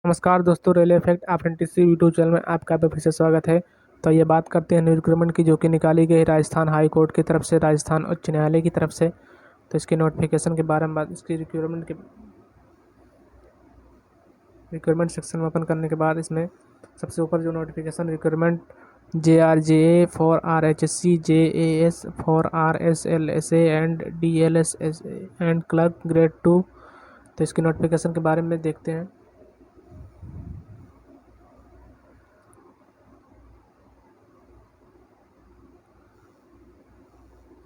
नमस्कार दोस्तों, railway fact apprenticeship YouTube channel में आपका फिर से स्वागत है। तो ये बात करते हैं रिक्रूटमेंट की, जो कि निकाली गई राजस्थान हाई कोर्ट की तरफ से, राजस्थान उच्च न्यायालय की तरफ से। तो इसकी नोटिफिकेशन के बारे में इसकी रिक्रूटमेंट सेक्शन में ओपन करने के बाद इसमें सबसे ऊपर जो notification recruitment JRJA for RHSC JAS for RSLSA and DLSSA and clerk grade 2। तो इसकी नोटिफिकेशन के बारे में देखते हैं।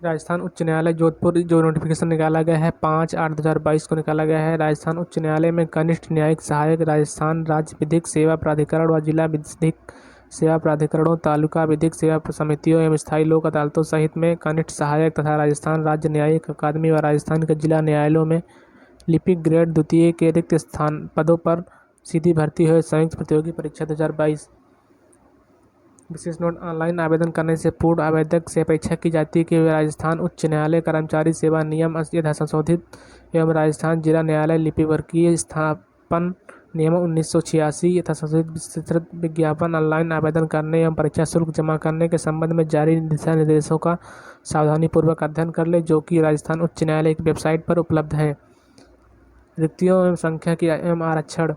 राजस्थान उच्च न्यायालय जोधपुर, जो नोटिफिकेशन निकाला गया है 5/8/2022 को निकाला गया है। राजस्थान उच्च न्यायालय में कनिष्ठ न्यायिक सहायक, राजस्थान राज्य विधिक सेवा प्राधिकरण व जिला विधिक सेवा प्राधिकरणों, तालुका विधिक सेवा समितियों एवं स्थायी लोक अदालतों सहित में कनिष्ठ सहायक तथा राजस्थान राज्य न्यायिक अकादमी व राजस्थान के जिला न्यायालयों में लिपिक ग्रेड द्वितीय के रिक्त स्थान पदों पर सीधी भर्ती हुई संयुक्त प्रतियोगी परीक्षा 2022। विशेष नोट: ऑनलाइन आवेदन करने से पूर्व आवेदक से अपेक्षा की जाती है कि वे राजस्थान उच्च न्यायालय कर्मचारी सेवा नियम यथा संशोधित एवं राजस्थान जिला न्यायालय लिपिवर्गीय स्थापन नियम 1986 यथा संशोधित विस्तृत विज्ञापन ऑनलाइन आवेदन करने एवं परीक्षा शुल्क जमा करने के संबंध में जारी दिशा निर्देशों का सावधानीपूर्वक अध्ययन कर ले, जो कि राजस्थान उच्च न्यायालय की वेबसाइट पर उपलब्ध है। रिक्तियों एवं संख्या की एवं आरक्षण: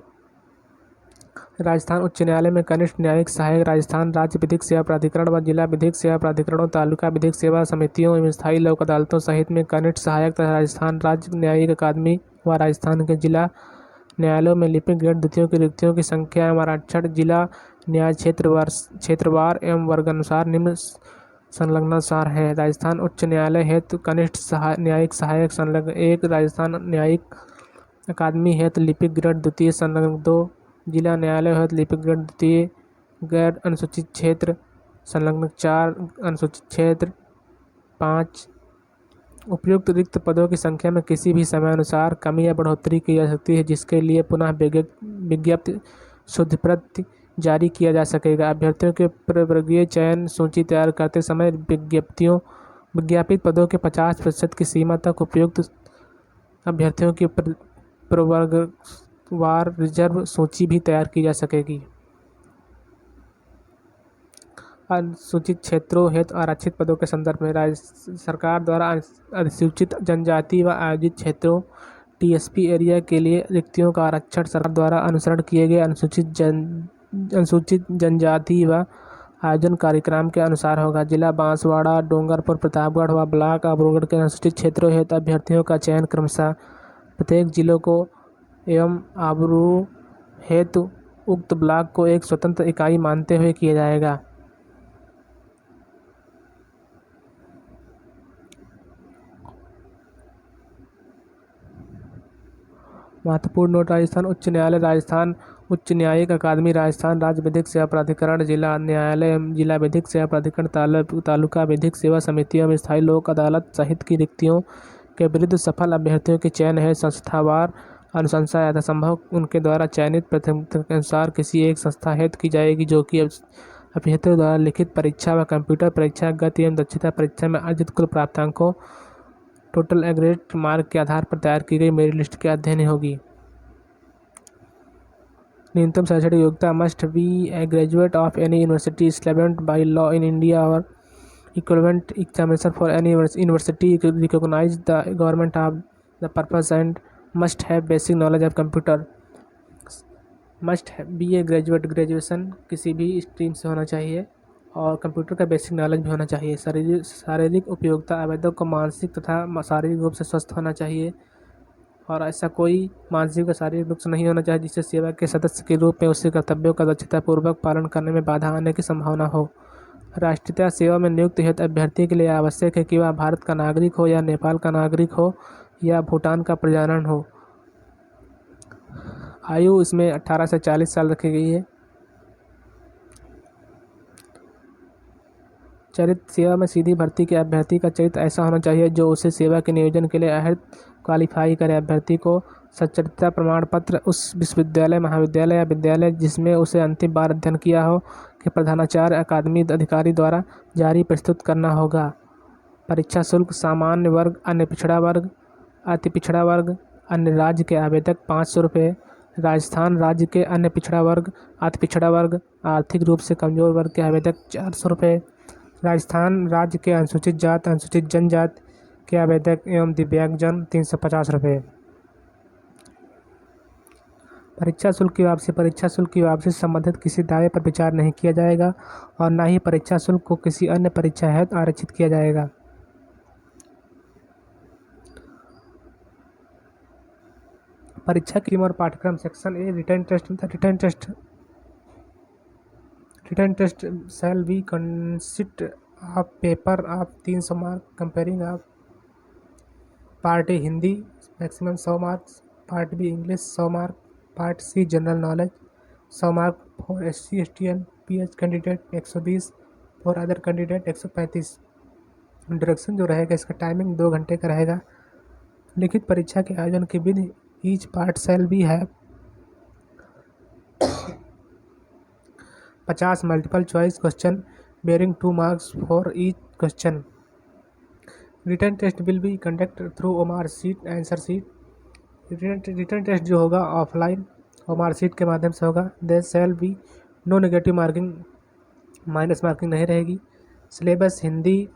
राजस्थान उच्च न्यायालय में कनिष्ठ न्यायिक सहायक, राजस्थान राज्य विधिक सेवा प्राधिकरण व जिला विधिक सेवा प्राधिकरणों, तालुका विधिक सेवा समितियों एवं स्थायी लोक अदालतों सहित में कनिष्ठ सहायक तथा राजस्थान राज्य न्यायिक अकादमी व राजस्थान के जिला न्यायालयों में लिपिक ग्रेड द्वितीयों की रिक्तियों की संख्या एवं आरक्षण जिला न्याय क्षेत्रवार एवं वर्गानुसार निम्न संलग्नानुसार है। राजस्थान उच्च न्यायालय हेतु कनिष्ठ न्यायिक सहायक संलग्न 1, राजस्थान न्यायिक अकादमी हेतु लिपिक ग्रेड द्वितीय संलग्न 2, जिला न्यायालय हेतु लिपिक ग्रेड द्वितीय गैर अनुसूचित क्षेत्र संलग्न 4, अनुसूचित क्षेत्र 5। उपयुक्त रिक्त पदों की संख्या में किसी भी समयानुसार कमी या बढ़ोतरी की जा सकती है, जिसके लिए पुनः विज्ञप्ति शुद्धप्रति जारी किया जा सकेगा। अभ्यर्थियों के प्रवर्गीय चयन सूची तैयार करते समय विज्ञापित पदों के 50% की सीमा तक उपयुक्त अभ्यर्थियों की प्रवर्गवार रिजर्व सूची भी तैयार की जा सकेगी। अनुसूचित क्षेत्रों हेतु आरक्षित पदों के संदर्भ में राज्य सरकार द्वारा अधिसूचित जनजाति व आयोजित क्षेत्रों TSP एरिया के लिए रिक्तियों का आरक्षण सरकार द्वारा अनुसरण किए गए अनुसूचित जनजाति व आयोजन कार्यक्रम के अनुसार होगा। जिला बांसवाड़ा, डूंगरपुर, प्रतापगढ़ व ब्लॉक आबूगढ़ के अनुसूचित क्षेत्रों हेतु अभ्यर्थियों का चयन क्रमशः प्रत्येक जिलों को एवं आबरू हेतु उक्त ब्लॉक को एक स्वतंत्र इकाई मानते हुए किया जाएगा। महत्वपूर्ण नोट: राजस्थान उच्च न्यायालय, राजस्थान उच्च न्यायिक अकादमी, राजस्थान राज्य विधिक सेवा प्राधिकरण, जिला न्यायालय, जिला विधिक सेवा प्राधिकरण, तालुका विधिक सेवा समितियों में स्थायी लोक अदालत सहित की रिक्तियों के विरुद्ध सफल अभ्यर्थियों के चयन है संस्थावार अनुशंसा यथासंभव उनके द्वारा चयनित प्राथमिकता के अनुसार किसी एक संस्था हेतु की जाएगी, जो कि अभ्यर्थियों द्वारा लिखित परीक्षा व कंप्यूटर परीक्षा, गति एवं दक्षता परीक्षा में अर्जित कुल प्राप्तांकों टोटल एग्रेगेट मार्क के आधार पर तैयार की गई मेरिट लिस्ट के अध्ययन होगी। न्यूनतम शैक्षणिक योग्यता: must be a graduate of any university established by law in India और equivalent examination for any university recognise the government of the purpose and must have basic knowledge of computer. Must be a graduate, graduation किसी भी stream से होना चाहिए और computer का basic knowledge भी होना चाहिए। शारीरिक उपयोगिता: आवेदक को मानसिक तथा शारीरिक रूप से स्वस्थ होना चाहिए और ऐसा कोई मानसिक और शारीरिक रूप से नहीं होना चाहिए जिससे सेवा के सदस्य के रूप में उसके कर्तव्यों का दक्षतापूर्वक पालन करने में बाधा आने की संभावना हो। राष्ट्रीयता: सेवा में नियुक्त हेतु अभ्यर्थी के लिए आवश्यक है कि वह भारत का नागरिक हो या नेपाल का नागरिक हो या भूटान का प्रजनन हो। आयु इसमें 18 से 40 साल रखी गई है। चरित्र: सेवा में सीधी भर्ती के अभ्यर्थी का चरित्र ऐसा होना चाहिए जो उसे सेवा के नियोजन के लिए अहर्त क्वालिफाई करे। अभ्यर्थी को सच्चरित्रता प्रमाण पत्र उस विश्वविद्यालय, महाविद्यालय या विद्यालय जिसमें उसे अंतिम बार अध्ययन किया हो के प्रधानाचार्य अकादमी अधिकारी द्वारा जारी प्रस्तुत करना होगा। परीक्षा शुल्क: सामान्य वर्ग, अन्य पिछड़ा वर्ग, अति पिछड़ा वर्ग, अन्य राज्य के आवेदक 500 रुपये, राजस्थान राज्य के अन्य पिछड़ा वर्ग, अति पिछड़ा वर्ग, आर्थिक रूप से कमजोर वर्ग के आवेदक 400 रुपये। राजस्थान राज्य के अनुसूचित जात, अनुसूचित जनजाति के आवेदक एवं दिव्यांगजन 350 रुपये। परीक्षा शुल्क की वापसी। परीक्षा शुल्क की वापसी से संबंधित किसी दावे पर विचार नहीं किया जाएगा और न ही परीक्षा शुल्क को किसी अन्य परीक्षा हेतु आरक्षित किया जाएगा। परीक्षा की और पाठ्यक्रम। Section A written test. Written test shall be consist of paper of 300 mark comparing of part A Hindi maximum 100 marks, part B English 100 mark, part C general knowledge 100 mark for SC ST and PH candidate 120, for other candidate 135। Duration जो रहेगा इसका timing 2 घंटे का रहेगा। लिखित परीक्षा के आयोजन की विधि। ईच पार्ट शैल बी है 50 multiple choice question bearing 2 marks for each question. Written test will be conduct through OMR sheet answer sheet. Written test जो होगा ऑफलाइन OMR शीट के माध्यम से होगा। There shall be no negative marking, minus marking नहीं रहेगी। Syllabus Hindi,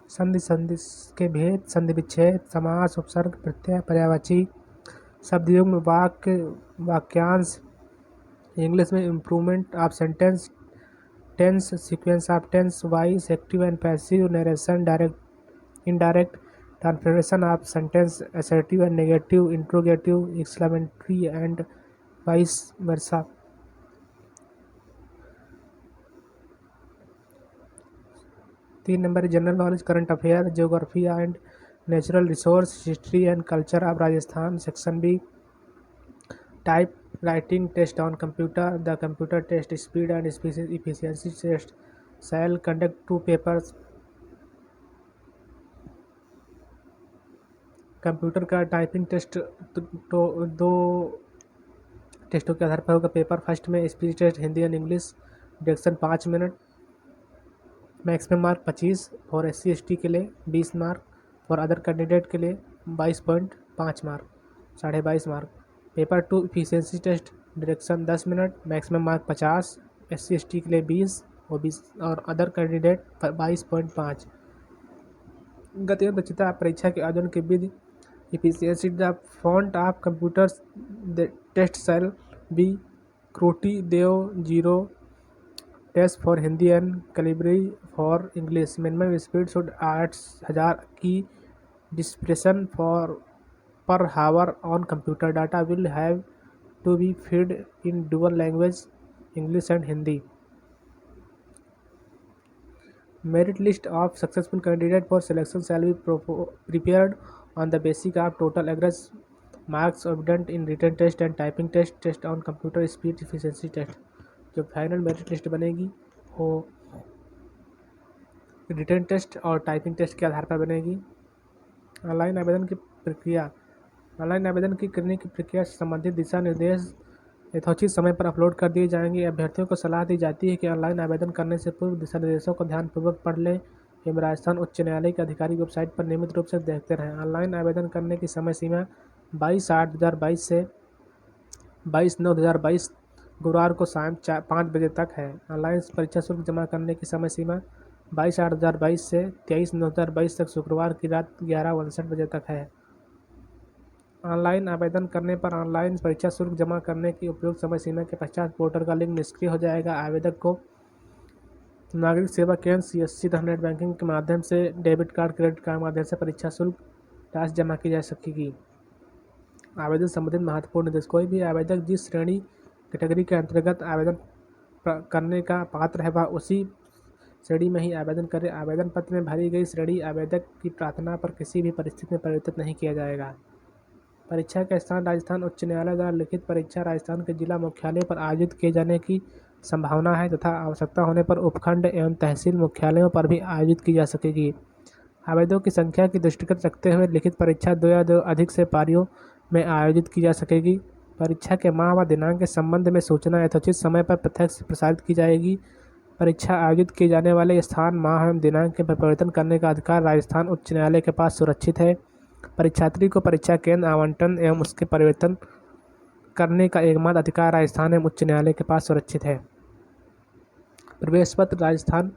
संधि के भेद, संधि विच्छेद, समास, उपसर्ग, प्रत्यय, पर्यायवाची, शब्दयुग्म, वाक्य, वाक्यांश। इंग्लिश में improvement of sentence, tense, sequence of tense, voice, active and passive, narration, direct indirect, transformation of sentence, assertive and negative, interrogative, exclamatory and vice versa. तीन number general knowledge, current affair, geography and natural resource, history and culture of Rajasthan. Section B type writing test on computer. The computer test speed and efficiency test shall conduct 2 papers. Computer का typing test तो 2 टेस्टों के आधार पर होगा। Paper first में speech test Hindi and English, duration 5 minute, maximum mark 25, for SC ST के लिए 20 mark, for other candidate के लिए 22.5 mark, 22.5 mark. Paper 2 efficiency test, duration 10 minute, maximum mark 50, SC ST के लिए 20 और अदर कैंडिडेट 22.5। गति और दक्षता परीक्षा के आयोजन की विधि। Efficiency the font of computers test shall be Kruti Dev 0, test for Hindi and Calibri for English. Minimum speed should 8000 की depressions for per hour on computer. Data will have to be feed in dual language English and Hindi. Merit list of successful candidate for selection shall be prepared on the basis of total average marks evident in written test and typing test, test on computer speed efficiency test। जो final merit list बनेगी वो written test और typing test के आधार पर बनेगी। Online आवेदन की प्रक्रिया। ऑनलाइन आवेदन करने की प्रक्रिया से संबंधित दिशा निर्देश यथोचित समय पर अपलोड कर दिए जाएंगे। अभ्यर्थियों को सलाह दी जाती है कि ऑनलाइन आवेदन करने से पूर्व दिशा निर्देशों को ध्यानपूर्वक पढ़ लें एवं राजस्थान उच्च न्यायालय की आधिकारिक वेबसाइट पर नियमित रूप से देखते रहें। ऑनलाइन आवेदन करने की समय सीमा 22/8/2022 से 22/9/2022 गुरुवार को शाम 5 बजे तक है। ऑनलाइन परीक्षा शुल्क जमा करने की समय सीमा 22/8/2022 से 23/9/2022 तक शुक्रवार की रात 11:59 बजे तक है। ऑनलाइन आवेदन करने पर ऑनलाइन परीक्षा शुल्क जमा करने की उपयुक्त समय सीमा के पश्चात पोर्टल का लिंक निष्क्रिय हो जाएगा। आवेदक को नागरिक सेवा केंद्र CSC तथा नेट बैंकिंग के माध्यम से डेबिट कार्ड, क्रेडिट कार्ड के माध्यम से परीक्षा शुल्क राशि जमा की जा सकेगी। आवेदन संबंधित महत्वपूर्ण निर्देश। कोई भी आवेदक जिस श्रेणी कैटेगरी के अंतर्गत आवेदन करने का पात्र है वह उसी श्रेणी में ही आवेदन करे। आवेदन पत्र में भरी गई श्रेणी आवेदक की प्रार्थना पर किसी भी परिस्थिति में परिवर्तित नहीं किया जाएगा। परीक्षा का स्थान। राजस्थान उच्च न्यायालय द्वारा लिखित परीक्षा राजस्थान के जिला मुख्यालय पर आयोजित किए जाने की संभावना है तथा आवश्यकता होने पर उपखंड एवं तहसील मुख्यालयों पर भी आयोजित की जा सकेगी। आवेदकों की संख्या की दृष्टिगत रखते हुए लिखित परीक्षा 2 या 2 अधिक से पारियों में आयोजित की जा सकेगी। परीक्षा के माह व दिनांक के संबंध में सूचना यथोचित समय पर प्रत्यक्ष प्रसारित की जाएगी। परीक्षा आयोजित किए जाने वाले स्थान, माह एवं दिनांक के परिवर्तन करने का अधिकार राजस्थान उच्च न्यायालय के पास सुरक्षित है। परीक्षार्थी को परीक्षा केंद्र आवंटन एवं उसके परिवर्तन करने का एकमात्र अधिकार राजस्थान एवं उच्च न्यायालय के पास सुरक्षित है। प्रवेश पत्र राजस्थान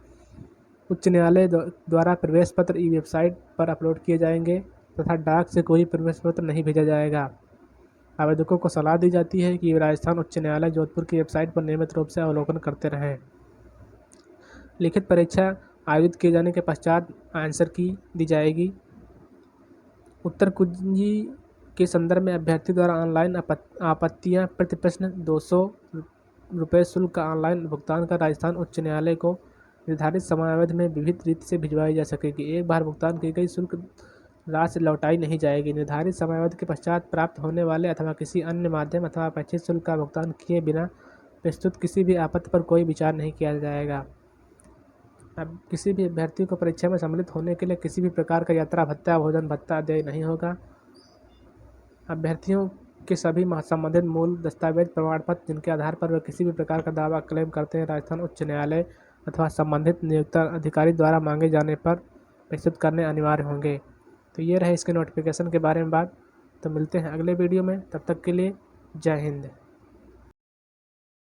उच्च न्यायालय द्वारा प्रवेश पत्र ई वेबसाइट पर अपलोड किए जाएंगे तथा डाक से कोई प्रवेश पत्र नहीं भेजा जाएगा। आवेदकों को सलाह दी जाती है कि राजस्थान उच्च न्यायालय जोधपुर की वेबसाइट पर नियमित रूप से अवलोकन करते रहें। लिखित परीक्षा आयोजित किए जाने के पश्चात आंसर की दी जाएगी। उत्तर कुंजी के संदर्भ में अभ्यर्थी द्वारा ऑनलाइन आपत्तियां प्रति प्रश्न 200 रुपये शुल्क का ऑनलाइन भुगतान कर राजस्थान उच्च न्यायालय को निर्धारित समयावधि में विविध रीति से भिजवाई जा सकेगी। एक बार भुगतान की गई शुल्क राशि लौटाई नहीं जाएगी। निर्धारित समयावधि के पश्चात प्राप्त होने वाले अथवा किसी अन्य माध्यम अथवा अपेक्षित शुल्क का भुगतान किए बिना प्रस्तुत किसी भी आपत्ति पर कोई विचार नहीं किया जाएगा। अब किसी भी अभ्यर्थी को परीक्षा में सम्मिलित होने के लिए किसी भी प्रकार का यात्रा भत्ता भोजन भत्ता देय नहीं होगा। अभ्यर्थियों के सभी संबंधित मूल दस्तावेज प्रमाण पत्र जिनके आधार पर वे किसी भी प्रकार का दावा क्लेम करते हैं राजस्थान उच्च न्यायालय अथवा संबंधित नियुक्त अधिकारी द्वारा मांगे जाने पर प्रस्तुत करने अनिवार्य होंगे। तो ये रहे इसके नोटिफिकेशन के बारे में बात। तो मिलते हैं अगले वीडियो में, तब तक के लिए जय हिंद।